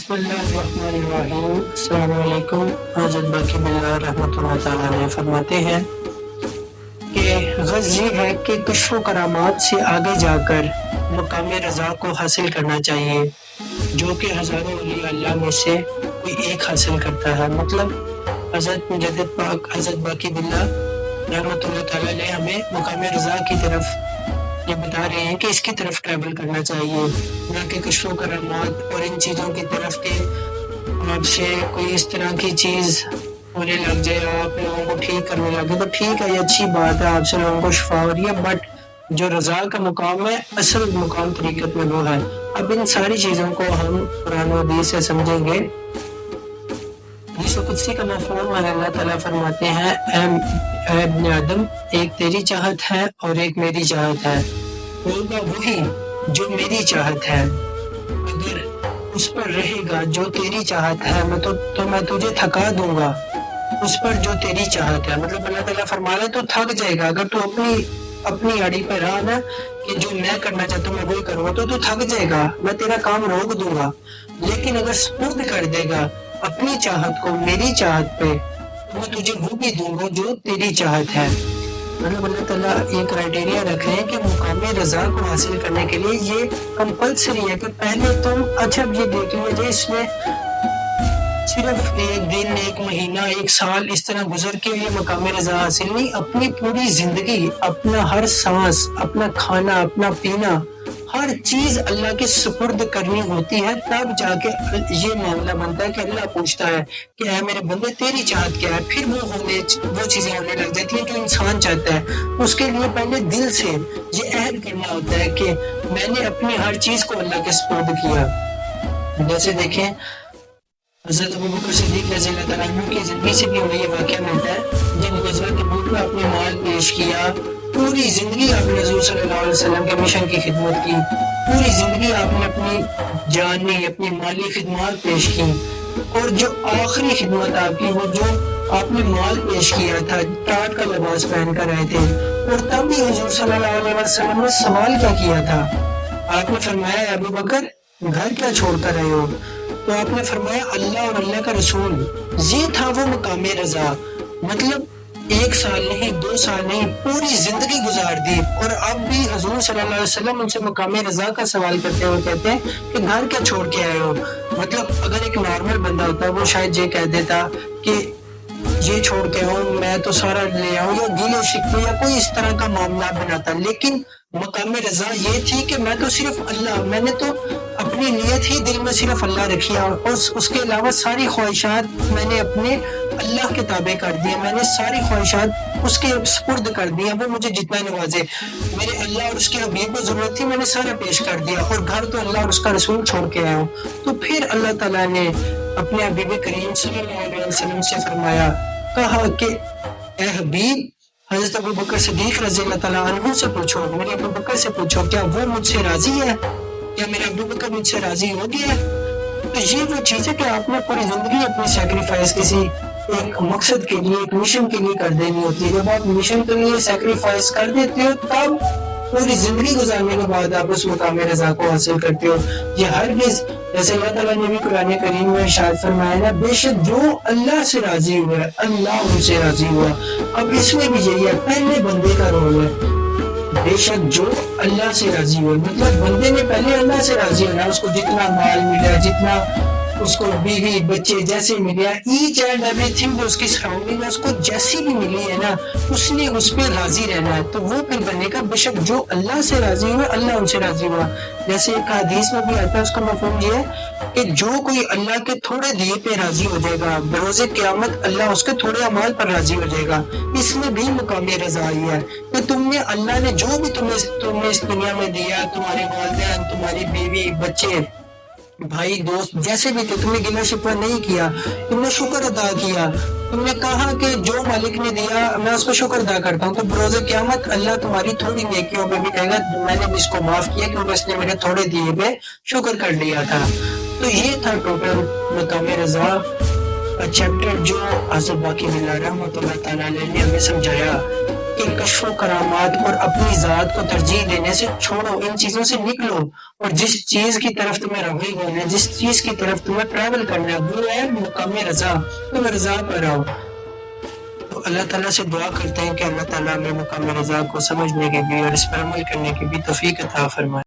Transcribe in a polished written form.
बिस्मिल्लाहिर्रहमानिर्रहीम। अस्सलाम वालेकुम। हज़रत बाकी बिल्लाह रहमतुल्लाह तआला अलैह फरमाते हैं कि ग़र्ज़ ये है कि कश्फ़ करामात से आगे जाकर मकाम रज़ा को हासिल करना चाहिए, जो कि हज़ारों वली अल्लाह में से कोई एक हासिल करता है। मतलब हज़रत मुजद्दिद पाक हज़रत बाकी बिल्लाह रहमतुल्लाह तआला अलैह हमें मकाम रज़ा की तरफ ये बता रहे हैं कि इसकी तरफ ट्रैवल करना चाहिए, ना कि कश्फ़ करामात और इन चीज़ों की तरफ के आपसे कोई इस तरह की चीज़ होने लग जाए, आप लोगों को ठीक करने लगे तो ठीक है, ये अच्छी बात है, आपसे लोगों को शिफा हो रही है, बट जो रज़ा का मुकाम है, असल मुकाम तरीक़त में वो है। अब इन सारी चीज़ों को हम कुरान और हदीस से समझेंगे। कुदसी का मफ़हूम है, अल्लाह ताला फरमाते हैं, ऐ इब्ने आदम, एक तेरी चाहत है और एक मेरी चाहत है, होगा वही जो मेरी चाहत है। अगर उस पर रहेगा जो तेरी चाहत है, तो मैं तुझे थका दूंगा उस पर जो तेरी चाहत है। मतलब अल्लाह ताला फरमा रहे तो थक जाएगा अगर तू अपनी आड़ी पर रहा ना कि जो मैं करना चाहता हूँ मैं वही करूँगा, तो तू थक जाएगा, मैं तेरा काम रोक दूंगा। लेकिन अगर स्पुर्द कर देगा अपनी चाहत को मेरी चाहत पे, तो मैं तुझे वो भी दूंगा जो तेरी चाहत है। मतलब अल्लाह ताला एक क्राइटेरिया रख रहे हैं कि मुकाम रज़ा को हासिल करने के लिए ये कंपल्सरी है कि पहले तुम अच्छा ये देख लीजिए, इसमें सिर्फ एक दिन, एक महीना, एक साल इस तरह गुजर के लिए मकाम रज़ा हासिल नहीं, अपनी पूरी जिंदगी, अपना हर सांस, अपना खाना, अपना पीना, हर चीज अल्लाह के सुपुर्द करनी होती है। तब जाके ये मामला बनता है कि अल्लाह पूछता है कि ऐ मेरे बंदे तेरी चाहत क्या है, फिर वो चीजें होने लग जाती हैं जो इंसान चाहता है। उसके लिए पहले दिल से ये अहद करना होता है कि मैंने अपनी हर चीज को अल्लाह के सुपुर्द किया। जैसे देखें हज़रत अबू बकर सिद्दीक़ रज़ियल्लाहु तआला अन्हु की जिंदगी से भी हमें ये वाक़या मिलता है, जब ग़ज़वा तबूक में अपने माल पेश किया, पूरी जिंदगी आपने हुज़ूर सल्लल्लाहु अलैहि वसल्लम के मिशन की खिदमत की, पूरी जिंदगी आपने अपनी जानी, अपनी माली खिदमत पेश की, और जो आखिरी खिदमत आपकी वो जो आपने माल पेश किया था, टाट का लिबास पहन कर आए थे, और तब भी हुज़ूर सल्लल्लाहु अलैहि वसल्लम ने सवाल क्या किया था? आपने फरमाया अबू बकर घर क्या छोड़ कर आए हो? तो आपने फरमाया अल्लाह और अल्लाह का रसूल। ये था वो मकाम रज़ा। मतलब एक साल नहीं, 2 साल नहीं, पूरी जिंदगी गुजार दी, और अब भी हुज़ूर सल्लल्लाहु अलैहि वसल्लम उनसे मकाम रज़ा का सवाल करते हुए कहते हैं कि घर क्या छोड़ के आए हो। मतलब अगर एक नॉर्मल बंदा होता वो शायद ये कह देता कि ये छोड़ के आऊं, मैं तो सारा ले आऊं, या गिले शिकवे या कोई इस तरह का मामला बनाता। लेकिन मकाम रज़ा ये थी कि मैं तो सिर्फ अल्लाह, मैंने तो अपनी नियत ही दिल में सिर्फ अल्लाह रखी, और उसके अलावा सारी ख्वाहिशात मैंने अपने अल्लाह के ताबे कर दिए, मैंने सारी ख्वाहिशात उसके सुपुर्द कर दिया, वो मुझे जितना नवाजे, मेरे अल्लाह और उसके हबीब को जरूरत थी मैंने सारा पेश कर दिया, और घर तो अल्लाह और उसका रसूल छोड़ के आया हूँ। तो फिर अल्लाह ताला ने अपने हबीब करीम सल्लल्लाहु अलैहि वसल्लम से फरमाया, कहा कि ए हबीब, हज़रत अबू बकर सिद्दीक़ रज़ियल्लाहु तआला अन्हु से पूछो, मेरे अबू बकर से पूछो, क्या वो मुझसे राजी है, या मेरा अबू बकर मुझसे राजी हो गया है? तो ये वो चीज़ है कि आपने पूरी जिंदगी अपनी सैक्रिफाइस किसी एक मकसद के लिए, एक मिशन के लिए कर देनी होती है। जब आप मिशन के लिए सैक्रिफाइस कर देते हो, तब पूरी जिंदगी गुजारने के बाद आप उस मुकाम रज़ा को हासिल करते हो। ये हरगिज़, जैसे अल्लाह ताला ने भी कुरान करीम में इरशाद फरमाया ना, बेशक जो अल्लाह से राजी हुआ है अल्लाह उनसे राजी हुआ। अब इसमें भी यही है, पहले बंदे का रोल है, बेशक जो अल्लाह से राजी हुआ, मतलब बंदे ने पहले अल्लाह से राजी होना, उसको जितना माल मिला, जितना उसको बीवी बच्चे जैसे मिले, ईच एंड एवरीथिंग जो उसकी सराउंडिंग है उसको जैसी भी मिली है ना, उसने उस पर राजी रहना है, तो वो फिर बनेगा। बेशक जो अल्लाह से राजी हुआ अल्लाह उनसे राजी हुआ। जैसे एक हदीस में भी आता है, उसका मफहूम ये है कि जो कोई अल्लाह के थोड़े दिए पे राजी हो जाएगा, बरोज़े क़यामत अल्लाह उसके थोड़े अमाल पर राजी हो जाएगा। इसमें भी मुकाम रज़ा आई है कि तुमने, अल्लाह ने जो भी तुम्हें इस दुनिया में दिया, तुम्हारे वालिदैन, तुम्हारी बीवी बच्चे भाई दोस्त जैसे भी थे, तुमने गिला शिकवा नहीं किया, तुमने शुक्र अदा किया, तुमने कहा कि जो मालिक ने दिया मैं उसको शुक्र अदा करता हूँ, तो बरोज़े क़यामत अल्लाह तुम्हारी थोड़ी नेकियों पे भी कहेगा मैंने भी इसको माफ किया क्योंकि इसने मेरे थोड़े दिए पे शुक्र कर लिया था। तो ये था टोटल मकाम रज़ा का चैप्टर जो हज़रत बाकी बिल्लाह रहमतुल्लाह तआला अलैह ने हमें समझाया। کہ کشف و کرامات اور اپنی ذات کو ترجیح دینے سے چھوڑو، ان چیزوں سے نکلو، اور جس چیز کی طرف تمہیں راغب ہونا ہے، جس چیز کی طرف تمہیں ٹریول کرنا ہے، وہ ہے مقام رضا، تم رضا پر آؤ۔ تو اللہ تعالیٰ سے دعا کرتے ہیں کہ اللہ تعالیٰ ہمیں مقام رضا کو سمجھنے کی بھی اور اس پر عمل کرنے کی بھی توفیق عطا فرمائے۔